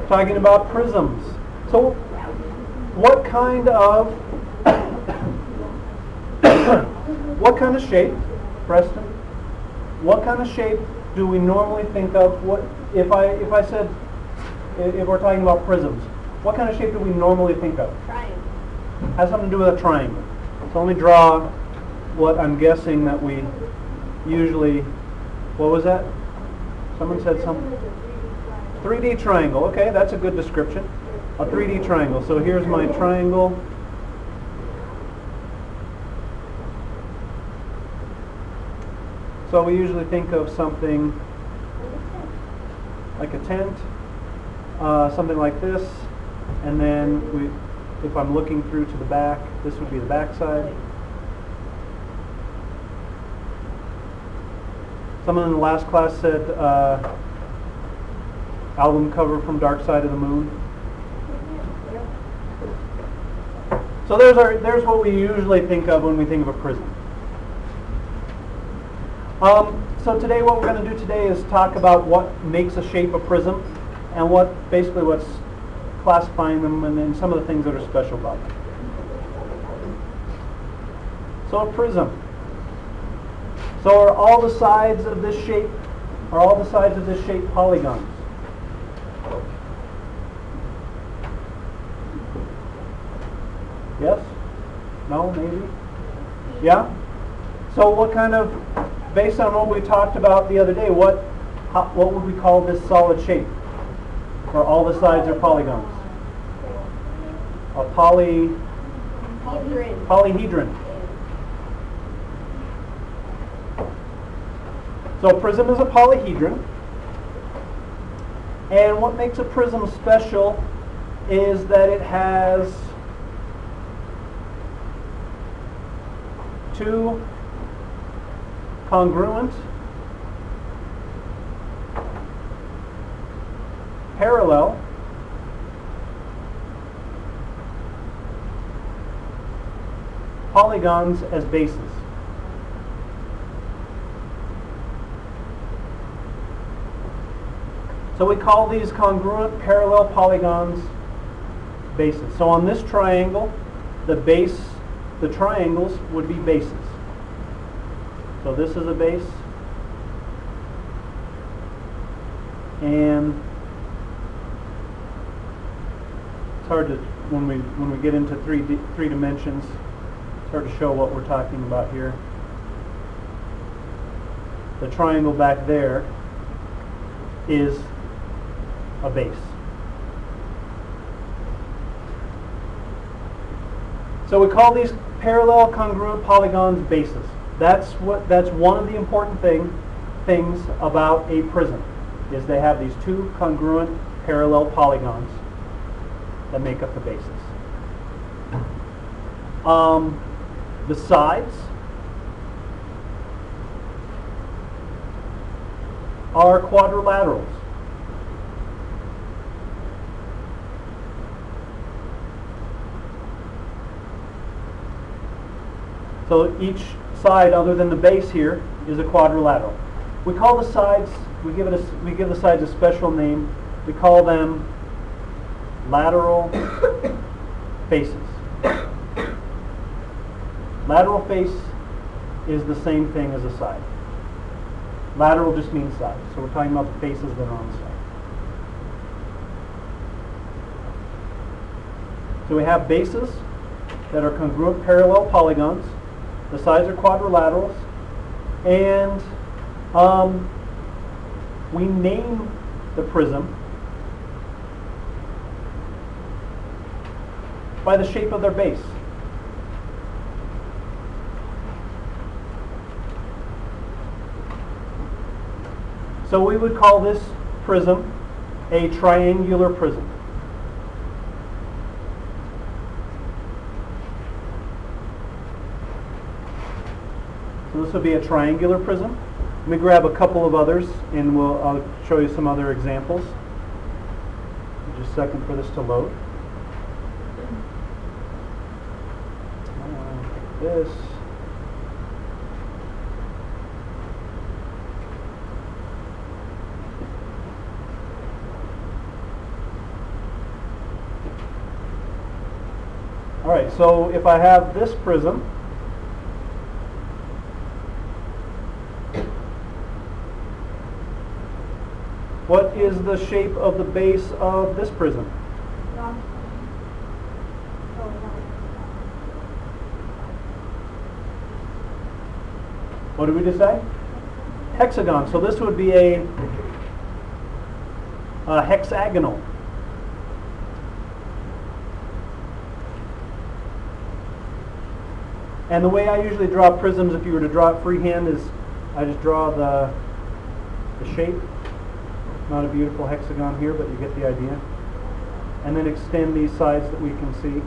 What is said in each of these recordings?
talking about prisms. So what kind of what kind of shape, Preston? What kind of shape do we normally think of? What if I said, if we're talking about prisms, what kind of shape do we normally think of? Triangle. Has something to do with a triangle. So let me draw what I'm guessing that we usually, what was that? Someone said something? 3D triangle. Okay, that's a good description. A 3D triangle. So here's my triangle. So we usually think of something like a tent, something like this, and then if I'm looking through to the back, this would be the back side. Someone in the last class said album cover from Dark Side of the Moon. So there's what we usually think of when we think of a prism. So today, what we're going to do today is talk about what makes a shape a prism, and basically what's classifying them, and then some of the things that are special about them. So a prism. So are all the sides of this shape polygons? Yes? No? Maybe? Yeah? So what kind of, based on what we talked about the other day, what would we call this solid shape? Where all the sides are polygons? A polyhedron. So a prism is a polyhedron. And what makes a prism special is that it has two congruent, parallel, polygons as bases. So we call these congruent parallel polygons bases. So on this triangle, the triangles would be bases. So this is a base, and it's hard to, when we get into three dimensions, it's hard to show what we're talking about here. The triangle back there is a base. So we call these parallel congruent polygons bases. That's one of the important things about a prism, is they have these two congruent parallel polygons that make up the bases. The sides are quadrilaterals. So each side other than the base here is a quadrilateral. We call the sides, we give the sides a special name. We call them lateral faces. Lateral face is the same thing as a side. Lateral just means side. So we're talking about the faces that are on the side. So we have bases that are congruent parallel polygons. The sides are quadrilaterals, and we name the prism by the shape of their base. So we would call this prism a triangular prism. So this would be a triangular prism. Let me grab a couple of others, and I'll show you some other examples. Just a second for this to load. This. All right, so if I have this prism, what is the shape of the base of this prism? What did we just say? Hexagon. So this would be a hexagonal. And the way I usually draw prisms, if you were to draw it freehand, is I just draw the shape. Not a beautiful hexagon here, but you get the idea. And then extend these sides that we can see.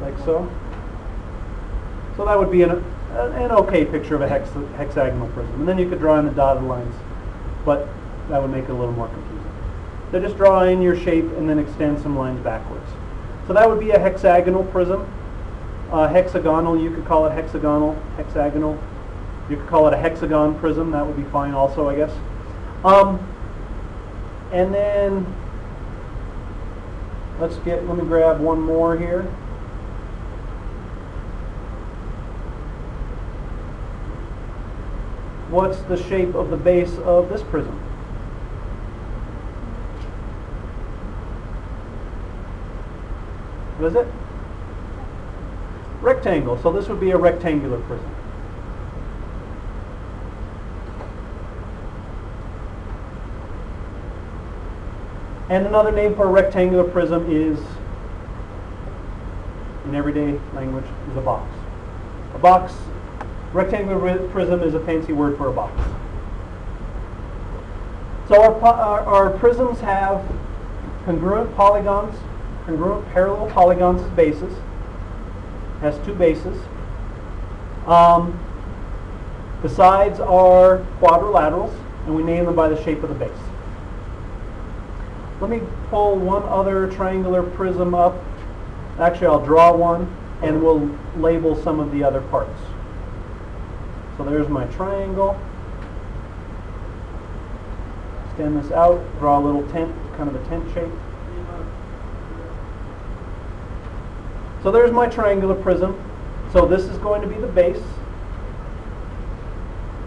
Like so. So that would be an okay picture of a hexagonal prism. And then you could draw in the dotted lines, but that would make it a little more confusing. So just draw in your shape and then extend some lines backwards. So that would be a hexagonal prism. Hexagonal, you could call it hexagonal, hexagonal. You could call it a hexagon prism. That would be fine also, I guess. And then let me grab one more here. What's the shape of the base of this prism? What is it? Rectangle. So this would be a rectangular prism. And another name for a rectangular prism is, in everyday language, is a box. A box, rectangular prism is a fancy word for a box. So our prisms have congruent polygons, congruent parallel polygons as bases. Has two bases. The sides are quadrilaterals, and we name them by the shape of the base. Let me pull one other triangular prism up. Actually, I'll draw one, and we'll label some of the other parts. So there's my triangle. Extend this out, draw a little tent, kind of a tent shape. So there's my triangular prism. So this is going to be the base.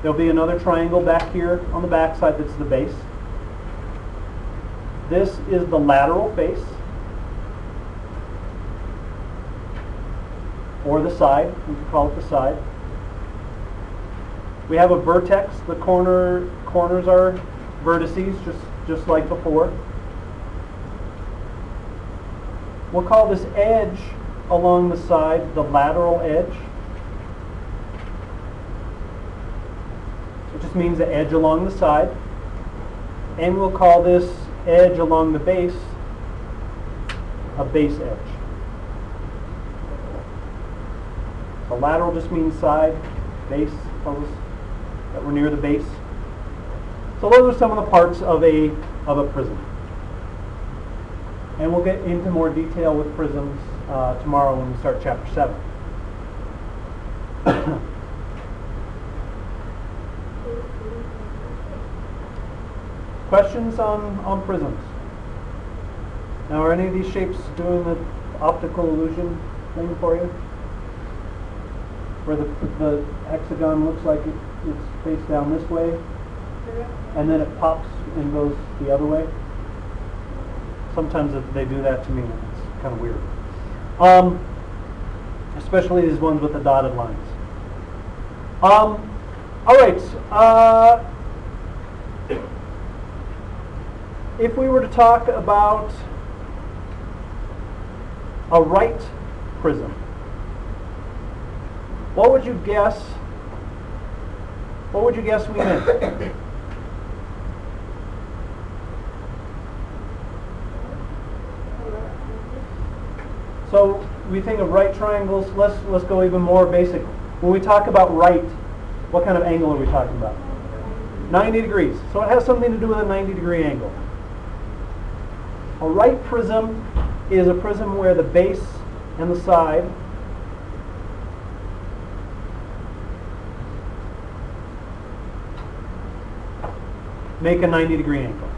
There'll be another triangle back here on the back side that's the base. This is the lateral face, or the side. We can call it the side. We have a vertex. The corners are vertices, just like before. We'll call this edge along the side the lateral edge. It just means the edge along the side. And we'll call this edge along the base a base edge. So lateral just means side, base tells us that we're near the base. So those are some of the parts of a prism. And we'll get into more detail with prisms tomorrow when we start chapter 7. Questions on prisms? Now, are any of these shapes doing the optical illusion thing for you? Where the hexagon looks like it's face down this way, and then it pops and goes the other way? Sometimes they do that to me, and it's kind of weird. Especially these ones with the dotted lines. All right. If we were to talk about a right prism, what would you guess? What would you guess we meant? So we think of right triangles. Let's go even more basic. When we talk about right, what kind of angle are we talking about? 90 degrees. So it has something to do with a 90-degree angle. A right prism is a prism where the base and the side make a 90-degree angle.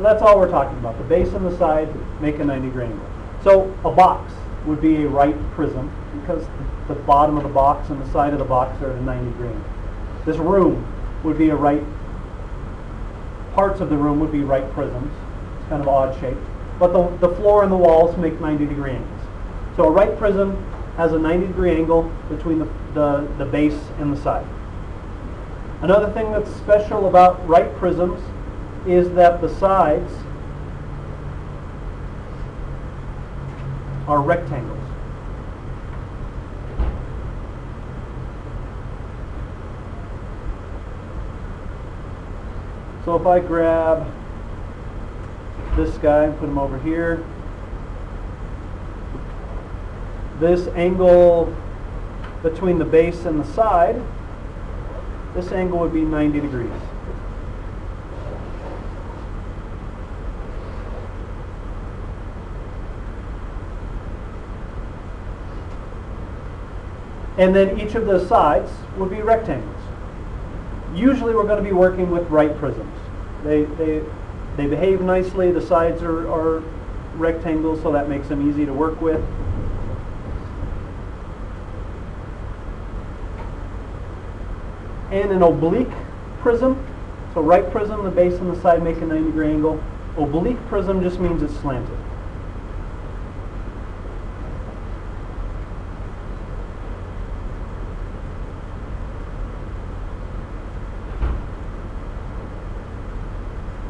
So that's all we're talking about. The base and the side make a 90-degree angle. So a box would be a right prism because the bottom of the box and the side of the box are at a 90-degree angle. This room would be a right, parts of the room would be right prisms. It's kind of odd shape. But the floor and the walls make 90-degree angles. So a right prism has a 90-degree angle between the base and the side. Another thing that's special about right prisms is that the sides are rectangles. So if I grab this guy and put him over here, this angle between the base and the side, this angle would be 90 degrees. And then each of the sides would be rectangles. Usually we're going to be working with right prisms. They behave nicely. The sides are rectangles, so that makes them easy to work with. And an oblique prism, so right prism, the base and the side make a 90-degree angle. Oblique prism just means it's slanted.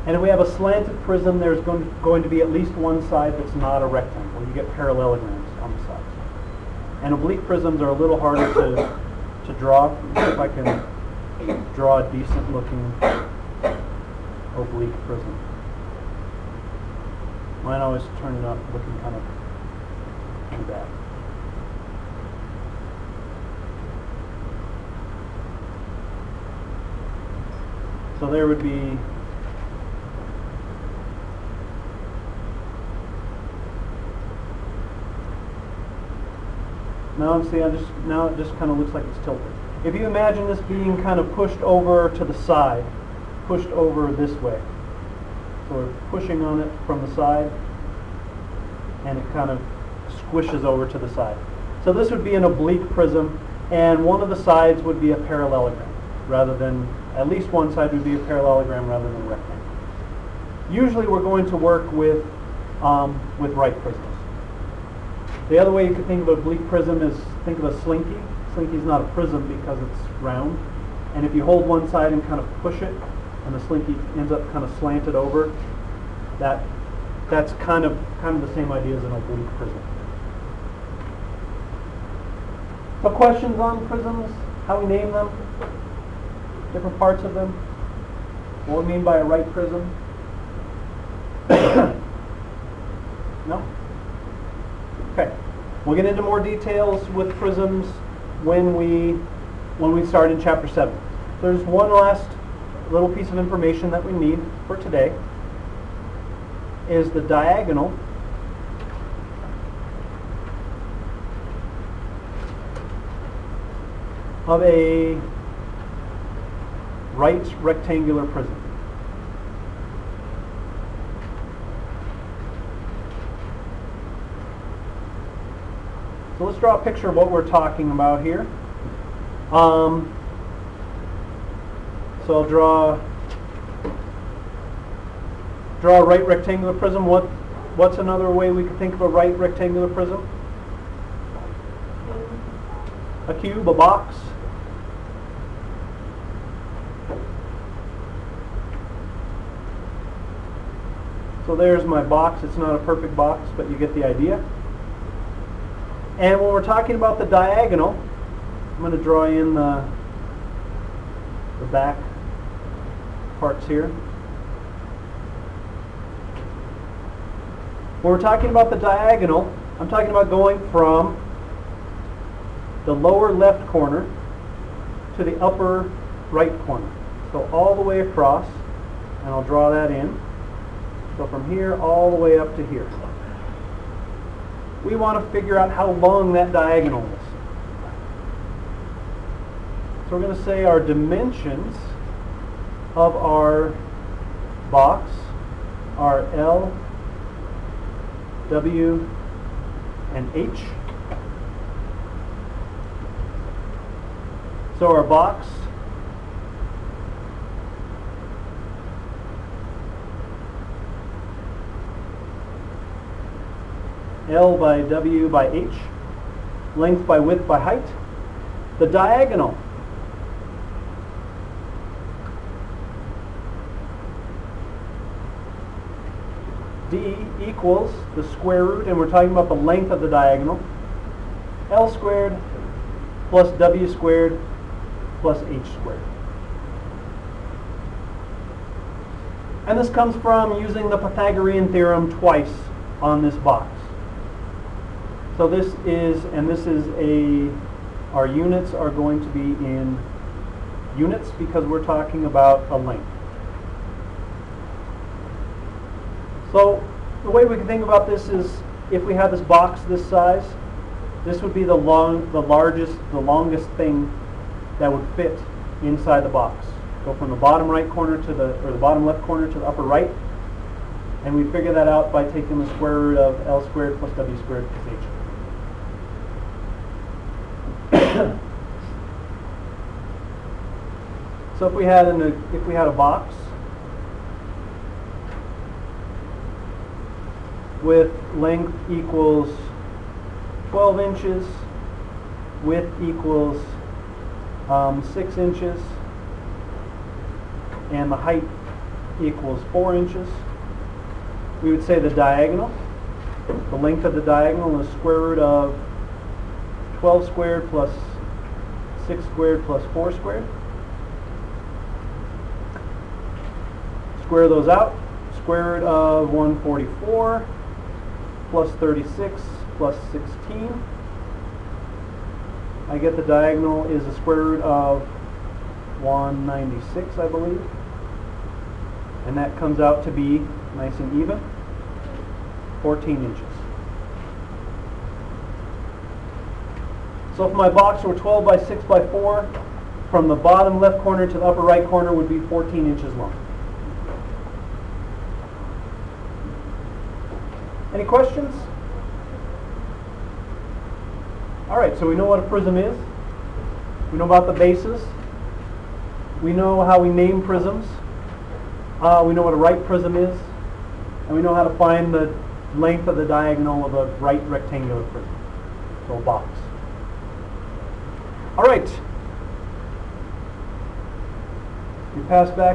And if we have a slanted prism, there's going to be at least one side that's not a rectangle. You get parallelograms on the sides. And oblique prisms are a little harder to draw. Let's see if I can draw a decent looking oblique prism. Mine always turn up looking kind of bad. So there would be now it just kind of looks like it's tilted. If you imagine this being kind of pushed over to the side, pushed over this way. So we're pushing on it from the side, and it kind of squishes over to the side. So this would be an oblique prism, and one of the sides would be a parallelogram, rather than, at least one side would be a parallelogram rather than a rectangle. Usually we're going to work with right prisms. The other way you could think of an oblique prism is think of a slinky. Slinky is not a prism because it's round. And if you hold one side and kind of push it, and the slinky ends up kind of slanted over, that's kind of the same idea as an oblique prism. So questions on prisms? How we name them? Different parts of them? What we mean by a right prism? No? Okay. We'll get into more details with prisms when we start in chapter 7. There's one last little piece of information that we need for today, is the diagonal of a right rectangular prism. So let's draw a picture of what we're talking about here. So I'll draw a right rectangular prism. What's another way we could think of a right rectangular prism? A cube, a box. So there's my box. It's not a perfect box, but you get the idea. And when we're talking about the diagonal, I'm going to draw in the back parts here. When we're talking about the diagonal, I'm talking about going from the lower left corner to the upper right corner. So all the way across, and I'll draw that in. So from here all the way up to here. We want to figure out how long that diagonal is. So we're going to say our dimensions of our box are L, W, and H. So our box L by W by H, length by width by height. The diagonal D equals the square root, and we're talking about the length of the diagonal, L squared plus W squared plus H squared. And this comes from using the Pythagorean theorem twice on this box. So this is, our units are going to be in units because we're talking about a length. So the way we can think about this is, if we had this box this size, this would be the longest thing that would fit inside the box. Go from the bottom right corner to the bottom left corner to the upper right, and we figure that out by taking the square root of L squared plus W squared plus H. So if we had a box with length equals 12 inches, width equals 6 inches, and the height equals 4 inches, we would say the diagonal, the length of the diagonal is square root of 12 squared plus 6 squared plus 4 squared. Square those out. Square root of 144 plus 36 plus 16. I get the diagonal is the square root of 196, I believe. And that comes out to be, nice and even, 14 inches. So if my box were 12 by 6 by 4, from the bottom left corner to the upper right corner would be 14 inches long. Any questions? All right, so we know what a prism is. We know about the bases. We know how we name prisms. We know what a right prism is. And we know how to find the length of the diagonal of a right rectangular prism, so a box. All right. We pass back